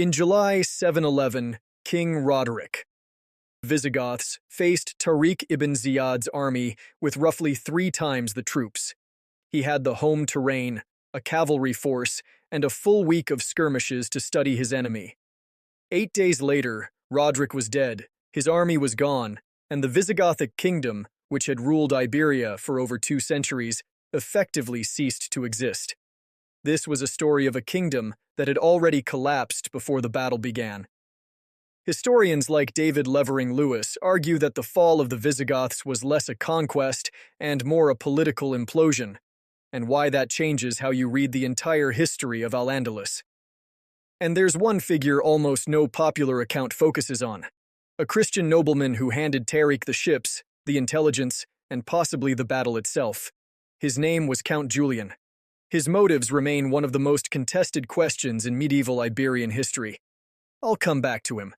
In July 711, King Roderic, Visigoths, faced Tariq ibn Ziyad's army with roughly 3 times the troops. He had the home terrain, a cavalry force, and a full week of skirmishes to study his enemy. 8 days later, Roderic was dead, his army was gone, and the Visigothic Kingdom, which had ruled Iberia for over 2 centuries, effectively ceased to exist. This was a story of a kingdom that had already collapsed before the battle began. Historians like David Levering Lewis argue that the fall of the Visigoths was less a conquest and more a political implosion, and why that changes how you read the entire history of al-Andalus. And there's one figure almost no popular account focuses on: a Christian nobleman who handed Tariq the ships, the intelligence, and possibly the battle itself. His name was Count Julian. His motives remain one of the most contested questions in medieval Iberian history. I'll come back to him.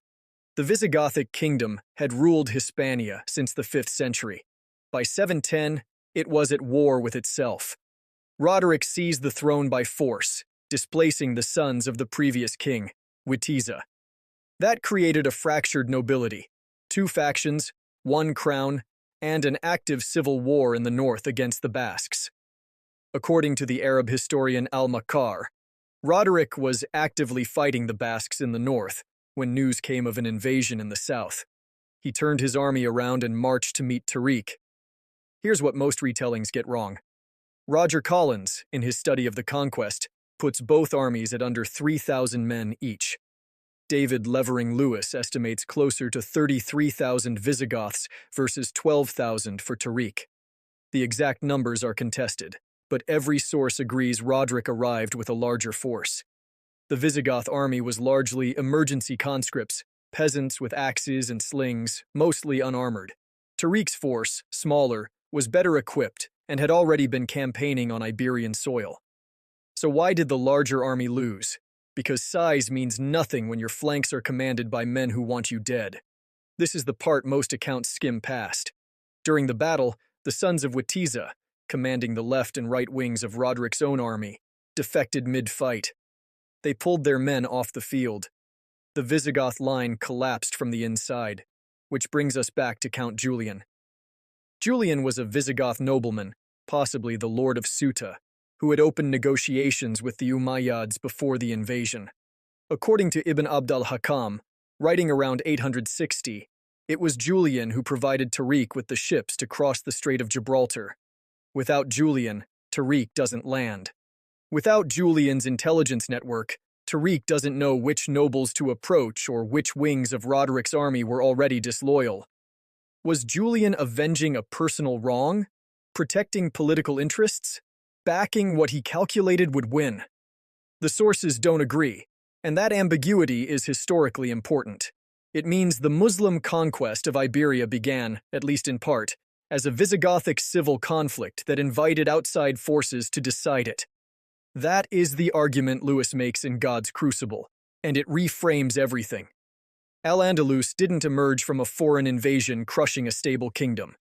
The Visigothic Kingdom had ruled Hispania since the 5th century. By 710, it was at war with itself. Roderic seized the throne by force, displacing the sons of the previous king, Witiza. That created a fractured nobility, 2 factions, 1 crown, and an active civil war in the north against the Basques. According to the Arab historian al-Makar, Roderic was actively fighting the Basques in the north when news came of an invasion in the south. He turned his army around and marched to meet Tariq. Here's what most retellings get wrong. Roger Collins, in his study of the Conquest, puts both armies at under 3,000 men each. David Levering Lewis estimates closer to 33,000 Visigoths versus 12,000 for Tariq. The exact numbers are contested, but every source agrees Roderic arrived with a larger force. The Visigoth army was largely emergency conscripts, peasants with axes and slings, mostly unarmored. Tariq's force, smaller, was better equipped and had already been campaigning on Iberian soil. So why did the larger army lose? Because size means nothing when your flanks are commanded by men who want you dead. This is the part most accounts skim past. During the battle, the sons of Witiza, commanding the left and right wings of Roderic's own army, defected mid-fight. They pulled their men off the field. The Visigoth line collapsed from the inside, which brings us back to Count Julian. Julian was a Visigoth nobleman, possibly the Lord of Ceuta, who had opened negotiations with the Umayyads before the invasion. According to Ibn Abd al-Hakam, writing around 860, it was Julian who provided Tariq with the ships to cross the Strait of Gibraltar. Without Julian, Tariq doesn't land. Without Julian's intelligence network, Tariq doesn't know which nobles to approach or which wings of Roderic's army were already disloyal. Was Julian avenging a personal wrong? Protecting political interests? Backing what he calculated would win? The sources don't agree, and that ambiguity is historically important. It means the Muslim conquest of Iberia began, at least in part, as a Visigothic civil conflict that invited outside forces to decide it. That is the argument Lewis makes in God's Crucible, and it reframes everything. Al-Andalus didn't emerge from a foreign invasion crushing a stable kingdom.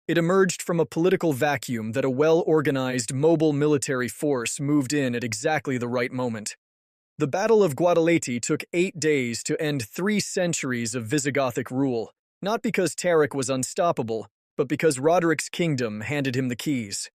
It emerged from a political vacuum that a well-organized, mobile military force moved in at exactly the right moment. The Battle of Guadalete took 8 days to end 3 centuries of Visigothic rule, not because Tariq was unstoppable, but because Roderic's kingdom handed him the keys.